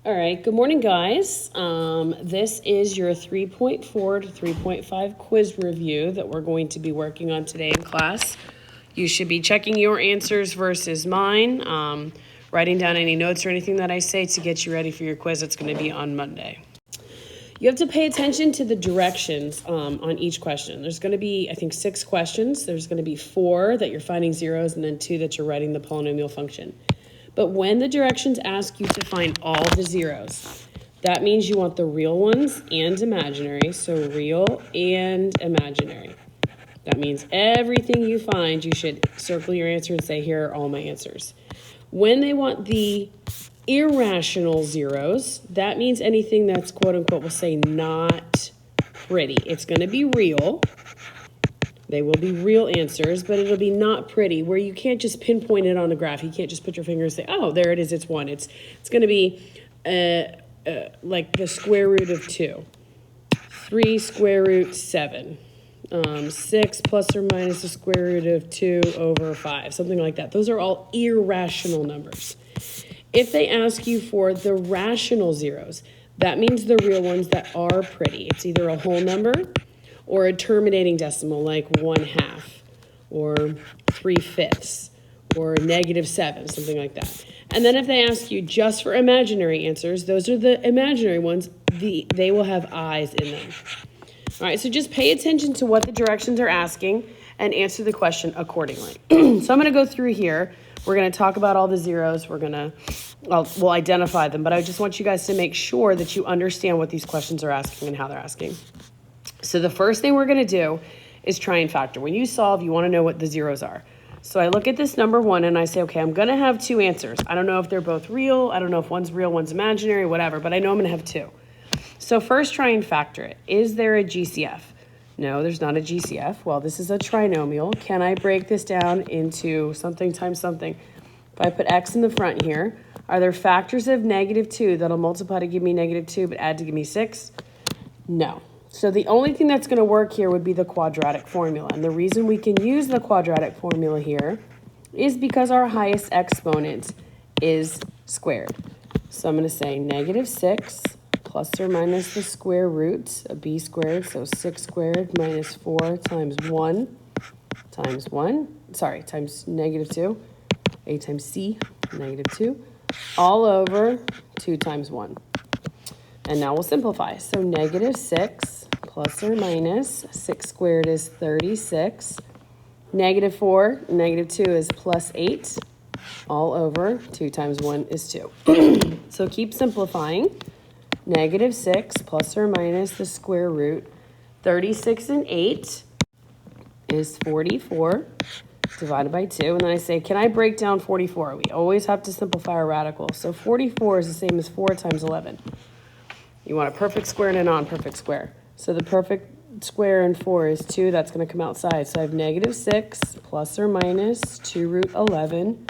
All right, good morning, guys. This is your 3.4 to 3.5 quiz review that we're going to be working on today in class. You should be checking your answers versus mine, writing down any notes or anything that I say to get you ready for your quiz. It's going to be on Monday. You have to pay attention to the directions on each question. There's going to be, I think, 6 questions. There's going to be 4 that you're finding zeros and then 2 that you're writing the polynomial function. But when the directions ask you to find all the zeros, that means you want the real ones and imaginary. So real and imaginary. That means everything you find, you should circle your answer and say, here are all my answers. When they want the irrational zeros, that means anything that's quote unquote, we'll say not pretty. It's going to be real. They will be real answers, but it'll be not pretty, where you can't just pinpoint it on a graph. You can't just put your finger and say, oh, there it is, it's 1. It's going to be like the square root of 2, 3 square root 7, 6 plus or minus the square root of 2 over 5, something like that. Those are all irrational numbers. If they ask you for the rational zeros, that means the real ones that are pretty. It's either a whole number or a terminating decimal like 1/2 or 3/5 or -7, something like that. And then if they ask you just for imaginary answers, those are the imaginary ones. They will have I's in them. All right, so just pay attention to what the directions are asking and answer the question accordingly. So I'm going to go through here. We're going to talk about all the zeros. We'll identify them, but I just want you guys to make sure that you understand what these questions are asking and how they're asking. So the first thing we're going to do is try and factor. When you solve, you want to know what the zeros are. So I look at this number 1 and I say, okay, I'm going to have 2 answers. I don't know if they're both real. I don't know if one's real, one's imaginary, whatever, but I know I'm going to have 2. So first try and factor it. Is there a GCF? No, there's not a GCF. Well, this is a trinomial. Can I break this down into something times something? If I put x in the front here, are there factors of -2 that'll multiply to give me -2 but add to give me 6? No. So the only thing that's going to work here would be the quadratic formula. And the reason we can use the quadratic formula here is because our highest exponent is squared. So I'm going to say -6 plus or minus the square root of b squared. So 6 squared minus 4 times 1 times 1. Sorry, times -2. A times c, -2. All over 2 times 1. And now we'll simplify. So -6 plus or minus 6 squared is 36. -4, -2 is plus 8. All over 2 times 1 is 2. So keep simplifying. -6 plus or minus the square root. 36 and 8 is 44 divided by 2. And then I say, can I break down 44? We always have to simplify our radical. So 44 is the same as 4 times 11. You want a perfect square and a non-perfect square. So the perfect square in 4 is 2. That's going to come outside. So I have -6 plus or minus 2 root 11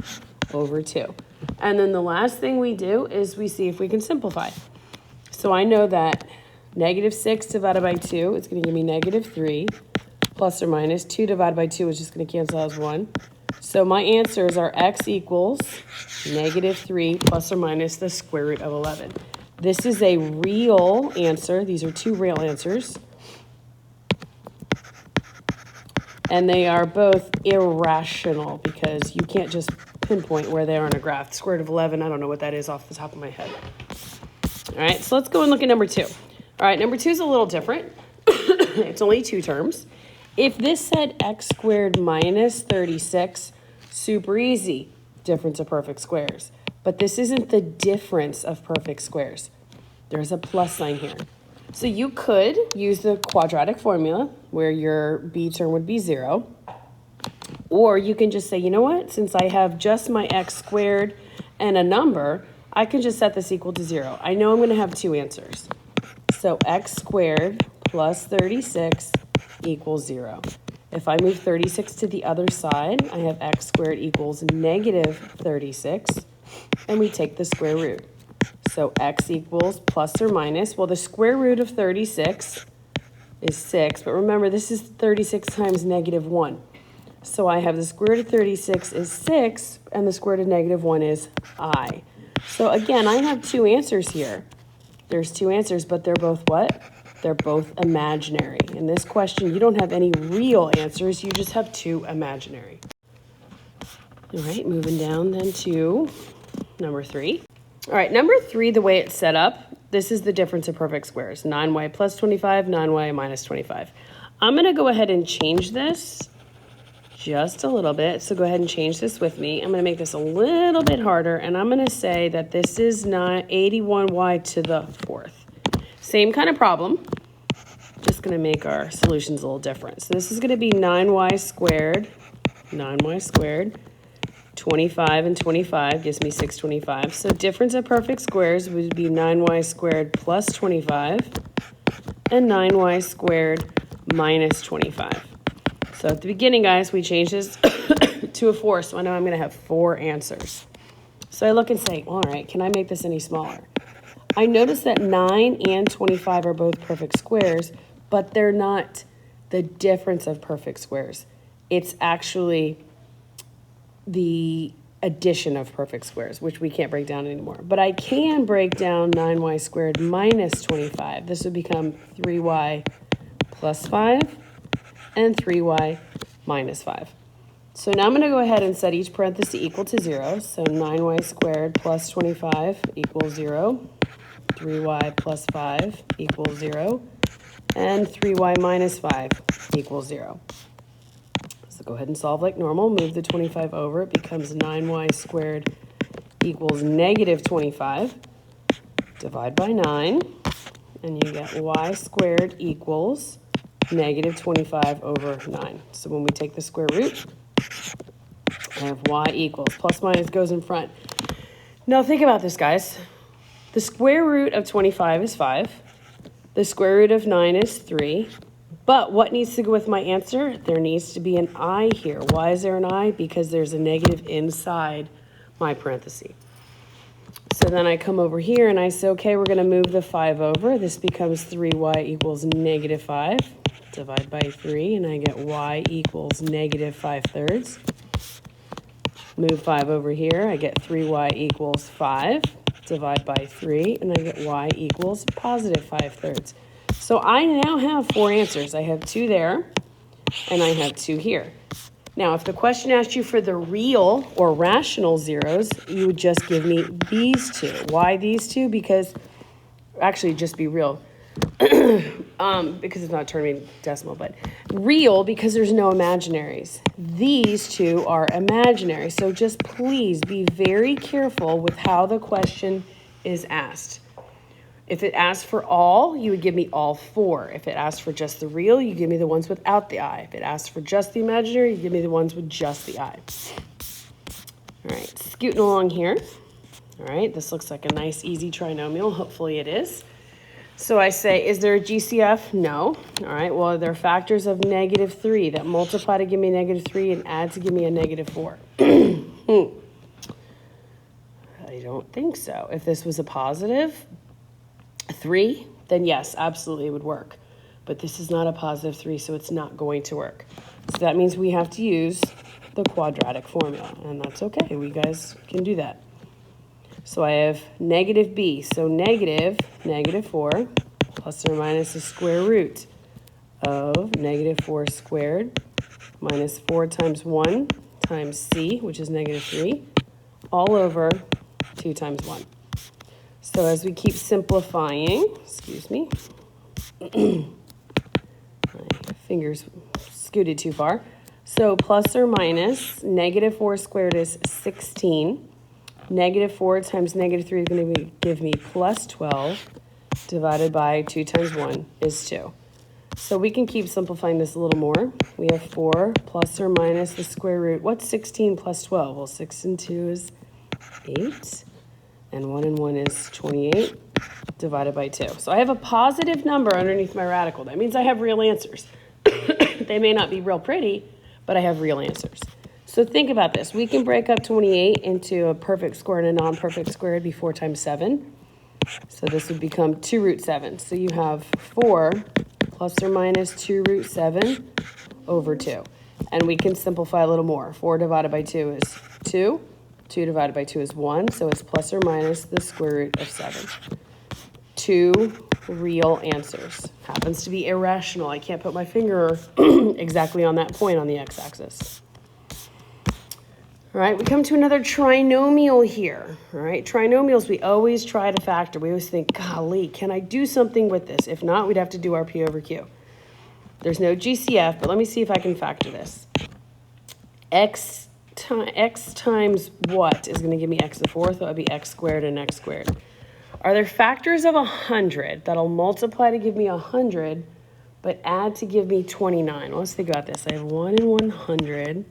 over 2. And then the last thing we do is we see if we can simplify. So I know that -6 divided by 2 is going to give me -3 plus or minus 2 divided by 2 is just going to cancel as 1. So my answers are x equals -3 plus or minus the square root of 11. This is a real answer. These are 2 real answers. And they are both irrational because you can't just pinpoint where they are on a graph. The square root of 11, I don't know what that is off the top of my head. All right, so let's go and look at number 2. All right, number 2 is a little different. It's only 2 terms. If this said x squared minus 36, super easy, difference of perfect squares. But this isn't the difference of perfect squares. There's a plus sign here. So you could use the quadratic formula where your b term would be 0. Or you can just say, you know what? Since I have just my x squared and a number, I can just set this equal to 0. I know I'm going to have 2 answers. So x squared plus 36 equals 0. If I move 36 to the other side, I have x squared equals -36. And we take the square root. So x equals plus or minus. Well, the square root of 36 is 6. But remember, this is 36 times -1. So I have the square root of 36 is 6, and the square root of -1 is I. So again, I have two answers here. There's two answers, but they're both what? They're both imaginary. In this question, you don't have any real answers. You just have two imaginary. All right, moving down then to number 3. All right, number 3, the way it's set up, this is the difference of perfect squares. 9y plus 25, 9y minus 25. I'm going to go ahead and change this just a little bit. So go ahead and change this with me. I'm going to make this a little bit harder, and I'm going to say that this is 81y to the 4th. Same kind of problem. Just going to make our solutions a little different. So this is going to be 9y squared, 25 and 25 gives me 625. So difference of perfect squares would be 9y squared plus 25 and 9y squared minus 25. So at the beginning, guys, we change this to a 4. So I know I'm going to have 4 answers. So I look and say, all right, can I make this any smaller? I notice that 9 and 25 are both perfect squares, but they're not the difference of perfect squares. It's actually the addition of perfect squares, which we can't break down anymore. But I can break down 9y squared minus 25. This would become 3y plus 5 and 3y minus 5. So now I'm going to go ahead and set each parenthesis equal to 0. So 9y squared plus 25 equals 0. 3y plus 5 equals 0. And 3y minus 5 equals 0. So go ahead and solve like normal. Move the 25 over. It becomes 9y squared equals negative 25. Divide by 9. And you get y squared equals negative 25 over 9. So when we take the square root, I have y equals, plus minus goes in front. Now think about this, guys. The square root of 25 is 5. The square root of 9 is 3. But what needs to go with my answer? There needs to be an I here. Why is there an I? Because there's a negative inside my parenthesis. So then I come over here and I say, okay, we're going to move the 5 over. This becomes 3y equals negative 5. Divide by 3, and I get y equals negative 5/3. Move 5 over here. I get 3y equals 5. Divide by 3, and I get y equals positive 5/3. So I now have 4 answers. I have 2 there, and I have 2 here. Now, if the question asked you for the real or rational zeros, you would just give me these 2. Why these 2? Because, actually, just be real. Because it's not turning decimal, but real because there's no imaginaries. These 2 are imaginary. So just please be very careful with how the question is asked. If it asked for all, you would give me all 4. If it asked for just the real, you give me the ones without the I. If it asked for just the imaginary, you give me the ones with just the I. All right, scooting along here. All right, this looks like a nice, easy trinomial. Hopefully it is. So I say, is there a GCF? No. All right, well, are there factors of negative 3 that multiply to give me negative 3 and add to give me a negative 4? I don't think so. If this was a positive 3, then yes, absolutely it would work. But this is not a positive 3, so it's not going to work. So that means we have to use the quadratic formula, and that's okay. We guys can do that. So I have negative b, so negative 4 plus or minus the square root of negative 4 squared minus 4 times 1 times c, which is negative 3, all over 2 times 1. So as we keep simplifying, excuse me, my fingers scooted too far. So plus or minus negative 4 squared is 16. Negative 4 times negative 3 is going to give me plus 12 divided by 2 times 1 is 2. So we can keep simplifying this a little more. We have 4 plus or minus the square root. What's 16 plus 12? Well, 6 and 2 is 8. And 1 and 1 is 28 divided by 2. So I have a positive number underneath my radical. That means I have real answers. They may not be real pretty, but I have real answers. So think about this. We can break up 28 into a perfect square and a non-perfect square. It'd be 4 times 7. So this would become 2 root 7. So you have 4 plus or minus 2 root 7 over 2. And we can simplify a little more. 4 divided by 2 is 2. 2 divided by 2 is 1, so it's plus or minus the square root of 7. 2 real answers. Happens to be irrational. I can't put my finger exactly on that point on the x-axis. All right, we come to another trinomial here. All right, trinomials, we always try to factor. We always think, golly, can I do something with this? If not, we'd have to do our P over Q. There's no GCF, but let me see if I can factor this. X times what is going to give me x to the fourth? That would be x squared and x squared. Are there factors of 100 that'll multiply to give me 100, but add to give me 29? Well, let's think about this. I have 1 and 100,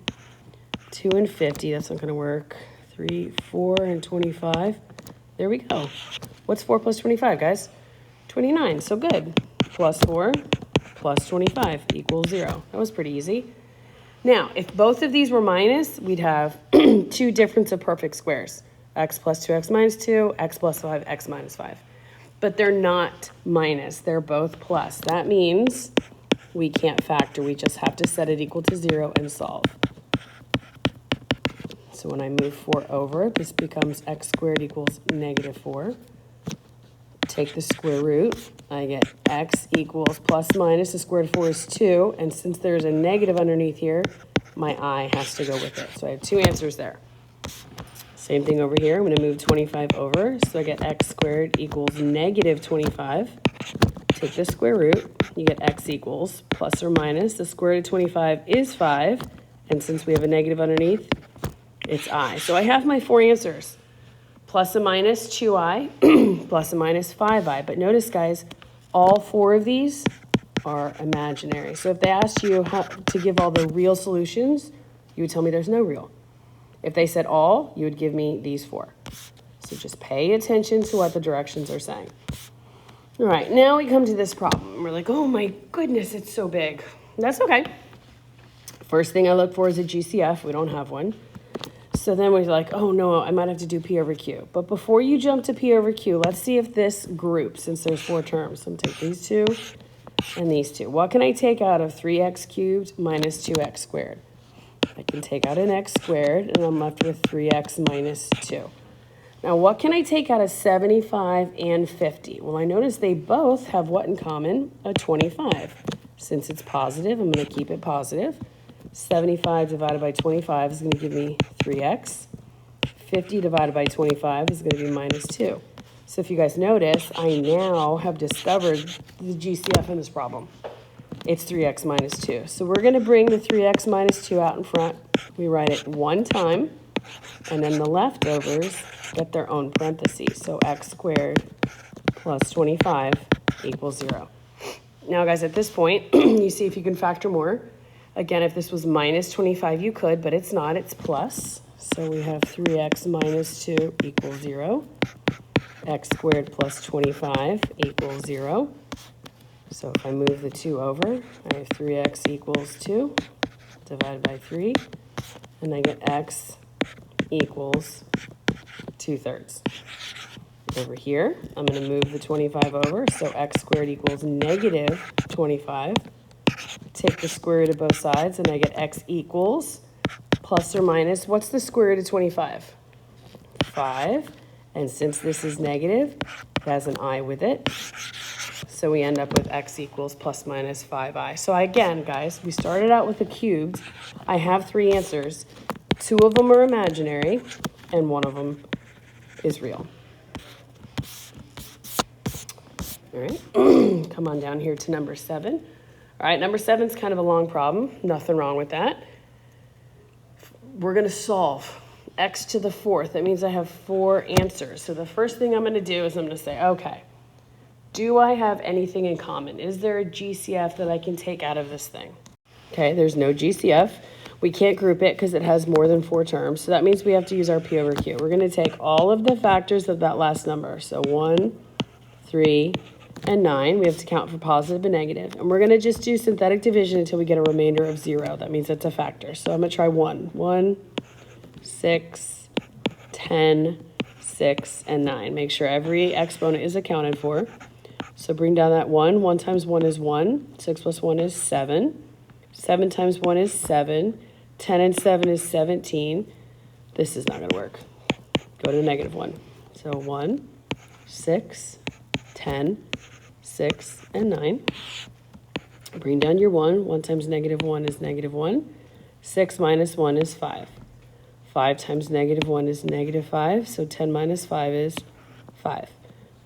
2 and 50. That's not going to work. 3, 4, and 25. There we go. What's 4 plus 25, guys? 29. So good. Plus 4 plus 25 equals 0. That was pretty easy. Now, if both of these were minus, we'd have two difference of perfect squares. X plus 2x minus 2, x plus 5, x minus 5. But they're not minus. They're both plus. That means we can't factor. We just have to set it equal to 0 and solve. So when I move 4 over, this becomes x squared equals negative 4. Take the square root. I get x equals plus minus the square root of 4 is 2. And since there's a negative underneath here, my I has to go with it. So I have two answers there. Same thing over here. I'm going to move 25 over. So I get x squared equals negative 25. Take the square root. You get x equals plus or minus. The square root of 25 is 5. And since we have a negative underneath, it's I. So I have my four answers. Plus and minus 2i, plus and minus 5i. But notice, guys, all four of these are imaginary. So if they asked you how to give all the real solutions, you would tell me there's no real. If they said all, you would give me these four. So just pay attention to what the directions are saying. All right, now we come to this problem. We're like, oh my goodness, it's so big. That's okay. First thing I look for is a GCF. We don't have one. So then we're like, oh no, I might have to do P over Q. But before you jump to P over Q, let's see if this groups, since there's four terms. So I'm going to take these two and these two. What can I take out of 3x cubed minus 2x squared? I can take out an x squared, and I'm left with 3x minus 2. Now, what can I take out of 75 and 50? Well, I notice they both have what in common? A 25. Since it's positive, I'm going to keep it positive. 75 divided by 25 is going to give me 3x. 50 divided by 25 is going to be minus 2. So if you guys notice, I now have discovered the GCF in this problem. It's 3x minus 2. So we're going to bring the 3x minus 2 out in front. We write it one time, and then the leftovers get their own parentheses. So x squared plus 25 equals 0. Now, guys, at this point, you see if you can factor more. Again, if this was minus 25, you could, but it's not. It's plus. So we have 3x minus 2 equals 0. X squared plus 25 equals 0. So if I move the 2 over, I have 3x equals 2 divided by 3. And I get x equals 2/3. Over here, I'm going to move the 25 over. So x squared equals negative 25. Take the square root of both sides, and I get x equals plus or minus. What's the square root of 25? 5. And since this is negative, it has an I with it. So we end up with x equals plus minus 5i. So again, guys, we started out with the cubes. I have three answers. 2 of them are imaginary, and 1 of them is real. All right, come on down here to number 7. All right, number 7 is kind of a long problem. Nothing wrong with that. We're going to solve x to the 4th. That means I have 4 answers. So the first thing I'm going to do is I'm going to say, okay, do I have anything in common? Is there a GCF that I can take out of this thing? Okay, there's no GCF. We can't group it because it has more than 4 terms. So that means we have to use our P over Q. We're going to take all of the factors of that last number. So 1, 3, and 9. We have to count for positive and negative. And we're going to just do synthetic division until we get a remainder of 0. That means it's a factor. So I'm going to try 1. 1, 6, 10, 6, and 9. Make sure every exponent is accounted for. So bring down that 1. 1 times 1 is 1. 6 plus 1 is 7. 7 times 1 is 7. 10 and 7 is 17. This is not going to work. Go to -1. So 1, 6, 10, 6, and 9. Bring down your 1. 1 times -1 is -1. 6 minus 1 is 5. 5 times -1 is -5. So 10 minus 5 is 5.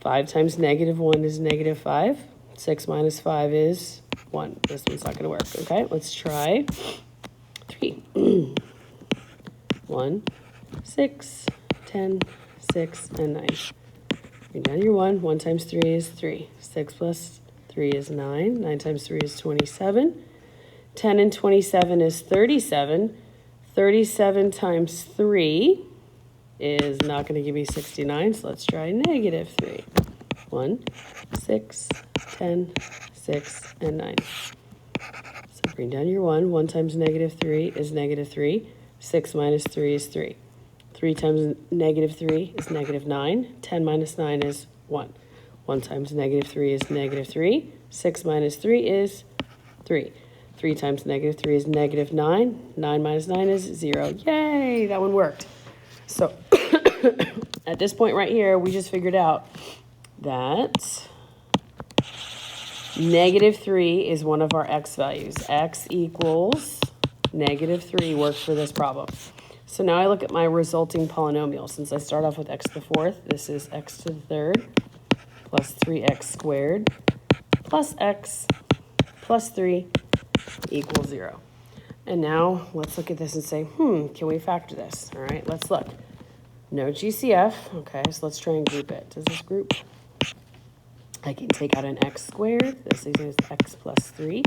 5 times -1 is -5. 6 minus 5 is 1. This one's not going to work. Okay, let's try 3. 1, 6, 10, 6, and 9. Bring down your 1. 1 times 3 is 3. 6 plus 3 is 9. 9 times 3 is 27. 10 and 27 is 37. 37 times 3 is not going to give me 69, so let's try -3. 1, 6, 10, 6, and 9. So bring down your 1. 1 times -3 is -3. 6 minus 3 is 3. 3 times -3 is -9. 10 minus 9 is 1. 1 times -3 is -3. 6 minus 3 is 3. 3 times -3 is -9. 9 minus 9 is 0. Yay, that one worked. So at this point right here, we just figured out that -3 is one of our x values. X equals -3 works for this problem. So now I look at my resulting polynomial. Since I start off with x to the 4th, this is x to the 3rd plus 3x squared plus x plus 3 equals 0. And now let's look at this and say, can we factor this? All right, let's look. No GCF. Okay, so let's try and group it. Does this group? I can take out an x squared. This is x plus 3.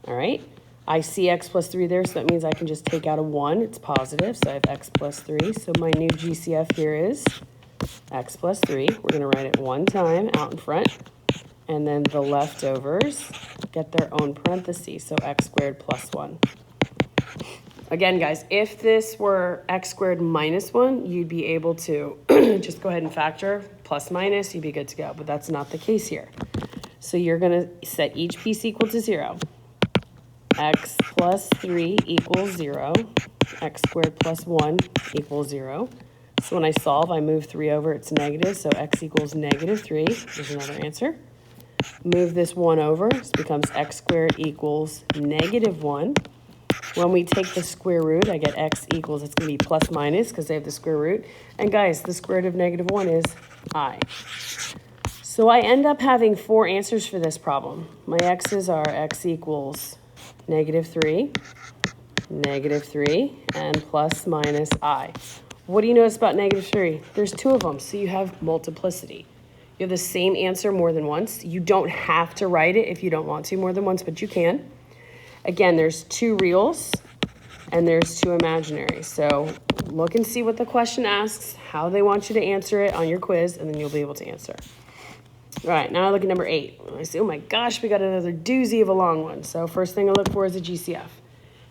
All right. I see x plus 3 there, so that means I can just take out a 1. It's positive, so I have x plus 3. So my new GCF here is x plus 3. We're going to write it one time out in front. And then the leftovers get their own parentheses, so x squared plus 1. Again, guys, if this were x squared minus 1, you'd be able to just go ahead and factor plus minus, you'd be good to go. But that's not the case here. So you're going to set each piece equal to 0. X plus 3 equals 0. X squared plus 1 equals 0. So when I solve, I move 3 over, it's negative, so x equals -3. There's another answer. Move this 1 over, this becomes x squared equals -1. When we take the square root, I get x equals, it's going to be plus minus because they have the square root. And guys, the square root of -1 is I. So I end up having 4 answers for this problem. My x's are x equals -3, -3, and plus minus I. What do you notice about -3? There's 2 of them, so you have multiplicity. You have the same answer more than once. You don't have to write it if you don't want to more than once, but you can. Again, there's 2 reals and there's 2 imaginary. So look and see what the question asks, how they want you to answer it on your quiz, and then you'll be able to answer. All right, now I look at number 8. I say, oh my gosh, we got another doozy of a long one. So first thing I look for is a GCF.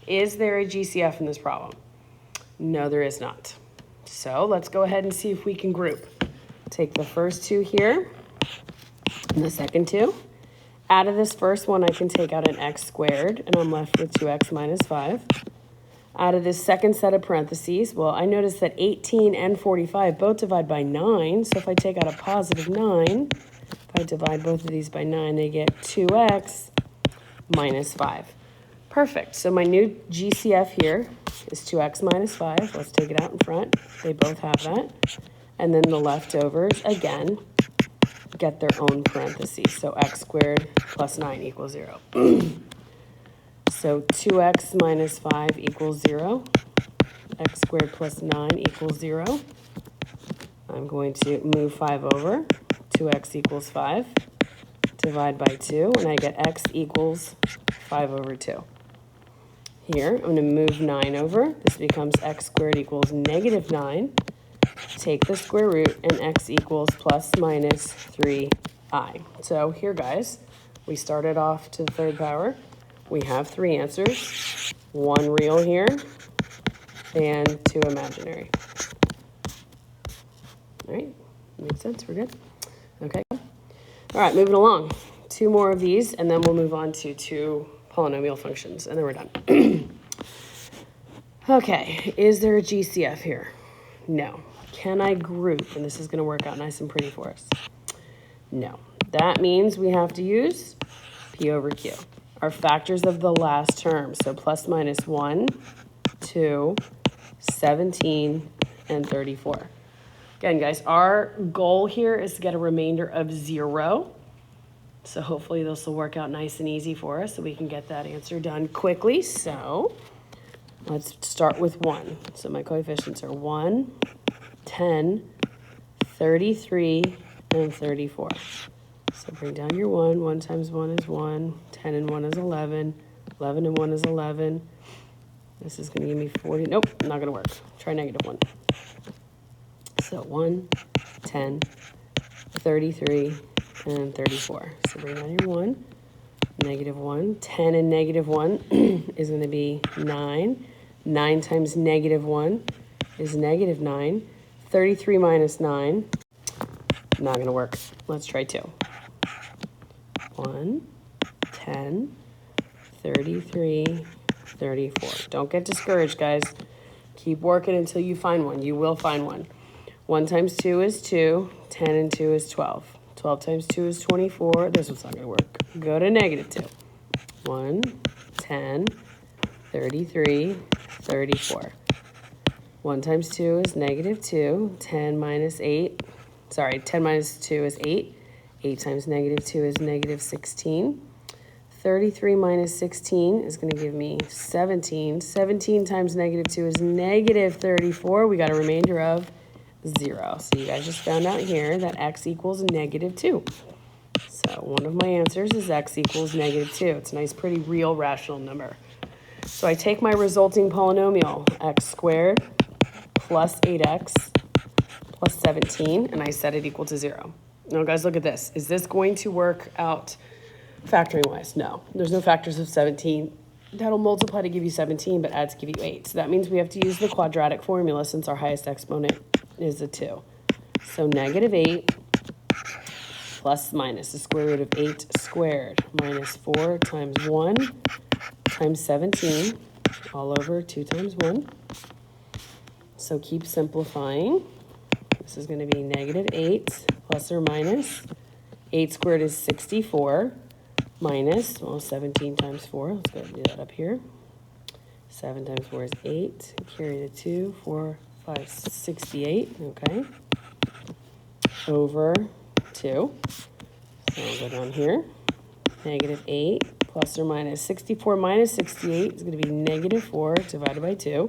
Is there a GCF in this problem? No, there is not. So let's go ahead and see if we can group. Take the first 2 here and the second 2. Out of this first one, I can take out an x squared, and I'm left with 2x minus 5. Out of this second set of parentheses, well, I notice that 18 and 45 both divide by 9. So if I take out a positive 9, if I divide both of these by 9, they get 2x minus 5. Perfect. So my new GCF here is 2x minus 5. Let's take it out in front. They both have that. And then the leftovers, again, get their own parentheses. So x squared plus 9 equals 0. So 2x minus 5 equals 0. X squared plus 9 equals 0. I'm going to move 5 over. 2x equals 5. Divide by 2, and I get x equals 5 over 2. Here, I'm going to move 9 over. This becomes x squared equals -9. Take the square root, and x equals plus minus 3i. So here, guys, we started off to the 3rd power. We have 3 answers, 1 real here, and 2 imaginary. All right, makes sense, we're good? Okay. All right, moving along. 2 more of these, and then we'll move on to 2 polynomial functions, and then we're done. Okay, is there a GCF here? No. Can I group? And this is going to work out nice and pretty for us. No. That means we have to use P over Q. Our factors of the last term. So plus minus 1, 2, 17, and 34. Again, guys, our goal here is to get a remainder of 0. So hopefully this will work out nice and easy for us so we can get that answer done quickly. So let's start with 1. So my coefficients are 1, 10, 33, and 34. So bring down your 1. 1 times 1 is 1. 10 and 1 is 11. 11 and 1 is 11. This is going to give me 40. Nope, not going to work. Try negative 1. So 1, 10, 33, and 34. So bring down your 1. Negative 1. 10 and negative 1 is going to be 9. 9 times negative 1 is negative 9. 33 minus 9, not going to work. Let's try 2. 1, 10, 33, 34. Don't get discouraged, guys. Keep working until you find one. You will find one. 1 times 2 is 2. 10 and 2 is 12. 12 times 2 is 24. This one's not going to work. Go to negative 2. 1, 10, 33, 34. 1 times 2 is negative 2. 10 minus 8. Sorry, 10 minus 2 is 8. 8 times negative 2 is negative 16. 33 minus 16 is going to give me 17. 17 times negative 2 is negative 34. We got a remainder of 0. So you guys just found out here that x equals negative 2. So one of my answers is x equals negative 2. It's a nice, pretty real rational number. So I take my resulting polynomial, x squared plus 8x plus 17, and I set it equal to 0. Now, guys, look at this. Is this going to work out factoring-wise? No. There's no factors of 17. That'll multiply to give you 17, but add to give you 8. So that means we have to use the quadratic formula since our highest exponent is a 2. So negative 8 plus minus the square root of 8 squared minus 4 times 1 times 17 all over 2 times 1. So keep simplifying. This is going to be negative 8 plus or minus. 8 squared is 64 minus, well, 17 times 4. Let's go ahead and do that up here. 7 times 4 is 8. Carry the 2. 4, 5, 68. Okay. Over 2. So I'll go down here. Negative 8 plus or minus 64 minus 68 is going to be negative 4 divided by 2.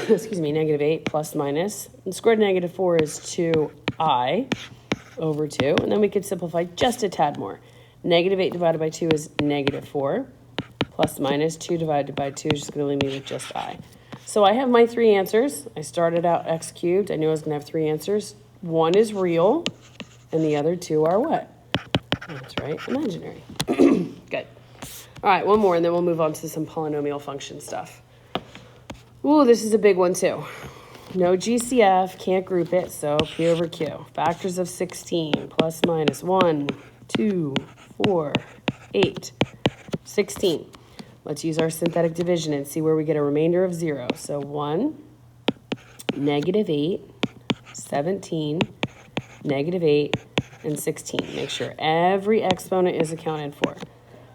Excuse me, negative 8 plus minus. And square root of negative 4 is 2i over 2. And then we could simplify just a tad more. Negative 8 divided by 2 is negative 4. Plus minus 2 divided by 2 is just going to leave me with just I. So I have my 3 answers. I started out x cubed. I knew I was going to have 3 answers. 1 is real, and the other 2 are what? That's right, imaginary. Good. All right, one more, and then we'll move on to some polynomial function stuff. Ooh, this is a big one too. No GCF, can't group it, so P over Q. Factors of 16, plus minus 1, 2, 4, 8, 16. Let's use our synthetic division and see where we get a remainder of 0. So 1, negative 8, 17, negative 8, and 16. Make sure every exponent is accounted for.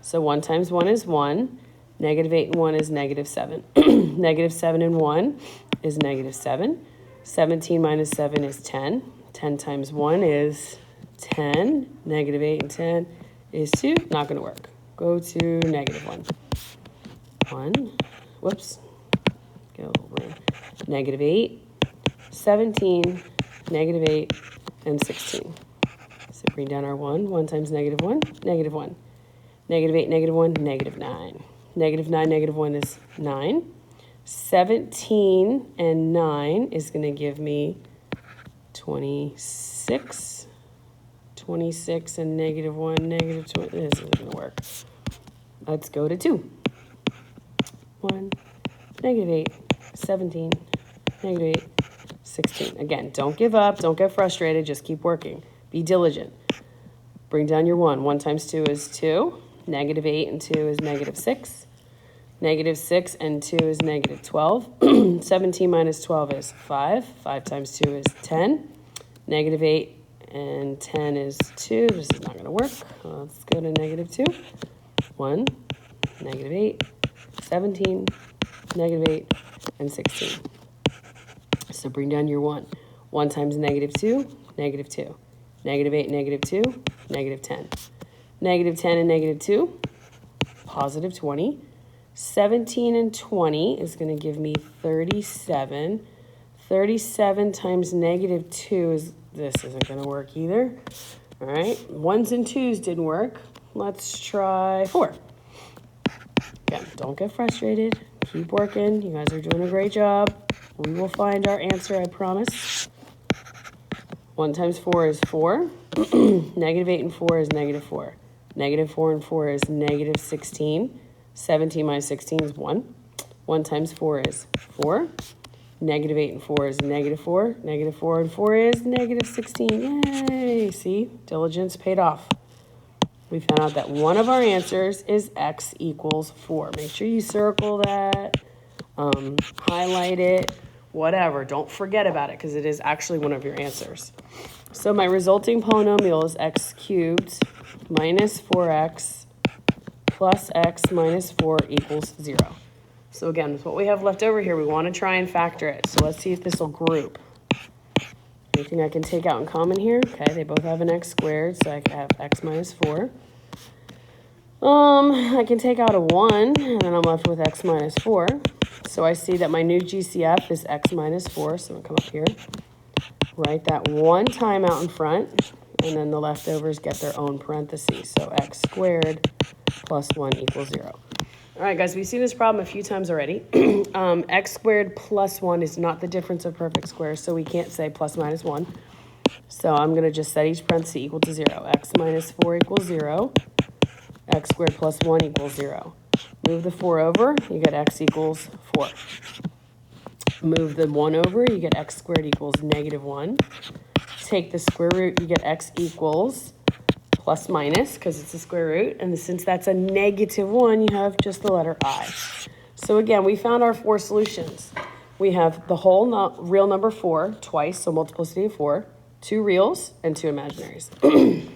So 1 times 1 is 1. Negative 8 and 1 is negative 7. Negative 7 and 1 is negative 7. 17 minus 7 is 10. 10 times 1 is 10. Negative 8 and 10 is 2. Not going to work. Go to negative 1. 1. Whoops. Get a little room. Negative 8, 17, negative 8, and 16. So bring down our 1. 1 times negative 1, negative 1. Negative 8, negative 1, negative 9. Negative 9, negative 1 is 9. 17 and 9 is going to give me 26. 26 and negative 1, negative 20. This isn't going to work. Let's go to 2. 1, negative 8, 17, negative 8, 16. Again, don't give up. Don't get frustrated. Just keep working. Be diligent. Bring down your 1. 1 times 2 is 2. Negative 8 and 2 is negative 6. Negative 6 and 2 is negative 12. 17 minus 12 is 5. 5 times 2 is 10. Negative 8 and 10 is 2. This is not going to work. Let's go to negative 2. 1, negative 8, 17, negative 8, and 16. So bring down your 1. 1 times negative 2, negative 2. Negative 8, negative 2, negative 10. Negative 10 and negative 2, positive 20. 17 and 20 is going to give me 37. 37 times negative 2 is, this isn't going to work either. All right, 1s and 2s didn't work. Let's try 4. Again, don't get frustrated. Keep working. You guys are doing a great job. We will find our answer, I promise. 1 times 4 is 4. Negative 8 and 4 is negative 4. Negative 4 and 4 is negative 16. 17 minus 16 is 1. 1 times 4 is 4. Negative 8 and 4 is negative 4. Negative 4 and 4 is negative 16. Yay! See? Diligence paid off. We found out that one of our answers is x equals 4. Make sure you circle that, highlight it, whatever. Don't forget about it because it is actually one of your answers. So my resulting polynomial is x cubed minus 4x plus x minus 4 equals 0. So again, with what we have left over here, we want to try and factor it. So let's see if this will group. Anything I can take out in common here? Okay, they both have an x squared, so I can have x minus 4. I can take out a 1, and then I'm left with x minus 4. So I see that my new GCF is x minus 4, so I'm going to come up here. Write that one time out in front, and then the leftovers get their own parentheses. So x squared plus 1 equals 0. All right, guys, we've seen this problem a few times already. X squared plus 1 is not the difference of perfect squares, so we can't say plus minus 1. So I'm going to just set each parenthesis equal to 0. X minus 4 equals 0. X squared plus 1 equals 0. Move the 4 over, you get x equals 4. Move the 1 over, you get x squared equals negative 1. Take the square root, you get x equals plus minus, because it's a square root. And since that's a negative 1, you have just the letter I. So again, we found our 4 solutions. We have the whole real number 4 twice, so multiplicity of 4, 2 reals, and 2 imaginaries.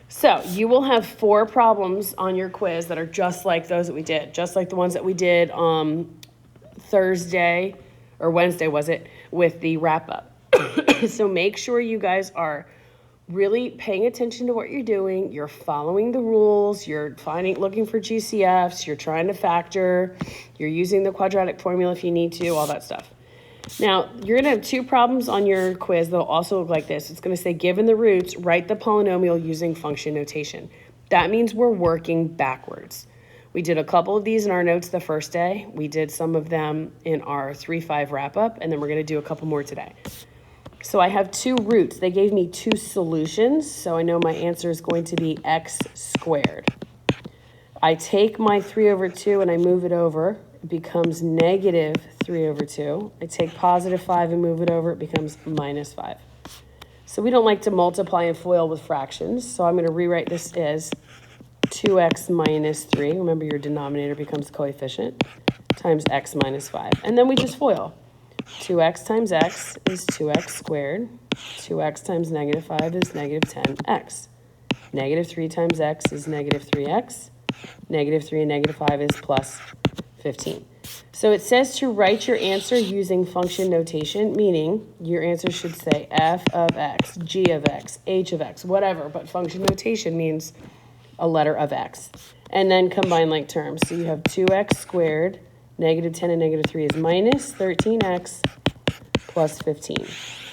So you will have 4 problems on your quiz that are just like those that we did, just like the ones that we did Thursday, or Wednesday was it, with the wrap-up. So make sure you guys are really paying attention to what you're doing. You're following the rules. You're looking for GCFs. You're trying to factor. You're using the quadratic formula if you need to, all that stuff. Now, you're going to have 2 problems on your quiz that will also look like this. It's going to say, given the roots, write the polynomial using function notation. That means we're working backwards. We did a couple of these in our notes the first day. We did some of them in our 3-5 wrap-up, and then we're going to do a couple more today. So I have 2 roots. They gave me 2 solutions, so I know my answer is going to be x squared. I take my 3 over 2 and I move it over. It becomes negative 3 over 2. I take positive 5 and move it over. It becomes minus 5. So we don't like to multiply and FOIL with fractions, so I'm going to rewrite this as 2x minus 3. Remember, your denominator becomes coefficient, times x minus 5. And then we just FOIL. 2x times x is 2x squared. 2x times negative 5 is negative 10x. Negative 3 times x is negative 3x. Negative 3 and negative 5 is plus 15. So it says to write your answer using function notation, meaning your answer should say f of x, g of x, h of x, whatever. But function notation means a letter of x. And then combine like terms. So you have 2x squared. Negative 10 and negative 3 is minus 13x plus 15.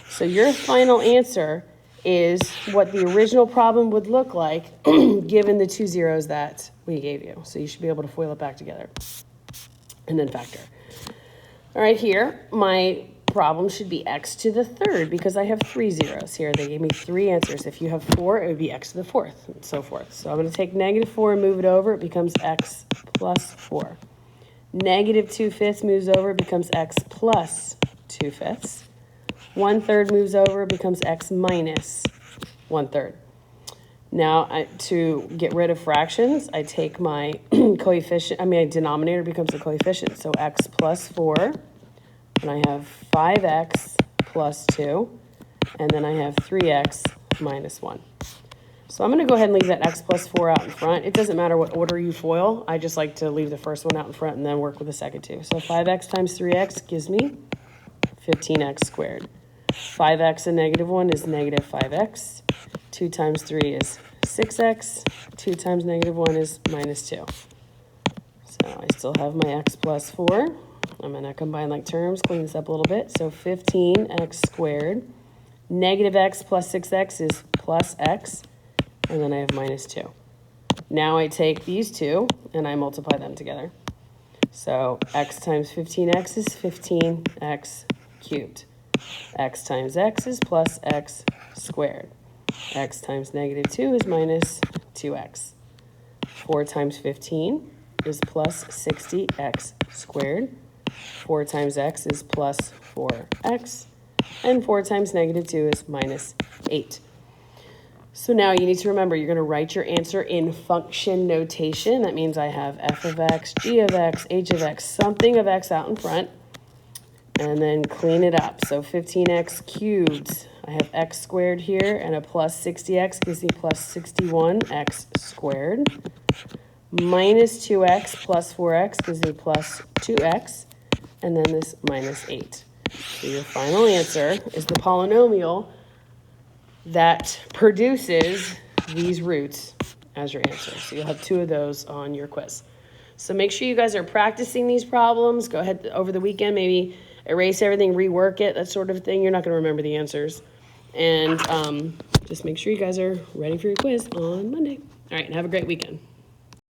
So your final answer is what the original problem would look like given the 2 zeros that we gave you. So you should be able to FOIL it back together and then factor. All right, here, my problem should be x to the 3rd because I have 3 zeros here. They gave me 3 answers. If you have 4, it would be x to the 4th and so forth. So I'm going to take negative 4 and move it over. It becomes x plus 4. Negative 2/5 moves over, becomes x plus 2/5. 1/3 moves over, becomes x minus 1/3. Now, to get rid of fractions, I take my my denominator becomes a coefficient. So x plus 4, and I have 5x plus 2, and then I have 3x minus 1. So I'm going to go ahead and leave that x plus 4 out in front. It doesn't matter what order you FOIL. I just like to leave the first one out in front and then work with the second two. So 5x times 3x gives me 15x squared. 5x and negative 1 is negative 5x. 2 times 3 is 6x. 2 times negative 1 is minus 2. So I still have my x plus 4. I'm going to combine like terms, clean this up a little bit. So 15x squared. Negative x plus 6x is plus x. And then I have minus 2. Now I take these two and I multiply them together. So x times 15x is 15x cubed. X times x is plus x squared. X times negative 2 is minus 2x. 4 times 15 is plus 60x squared. 4 times x is plus 4x. And 4 times negative 2 is minus 8. So now you need to remember, you're going to write your answer in function notation. That means I have f of x, g of x, h of x, something of x out in front. And then clean it up. So 15x cubed, I have x squared here, and a plus 60x gives me plus 61x squared. Minus 2x plus 4x gives me plus 2x. And then this minus 8. So your final answer is the polynomial that produces these roots as your answer. So you'll have 2 of those on your quiz. So make sure you guys are practicing these problems. Go ahead over the weekend, maybe erase everything, rework it, that sort of thing. You're not going to remember the answers. And just make sure you guys are ready for your quiz on Monday. All right, and have a great weekend.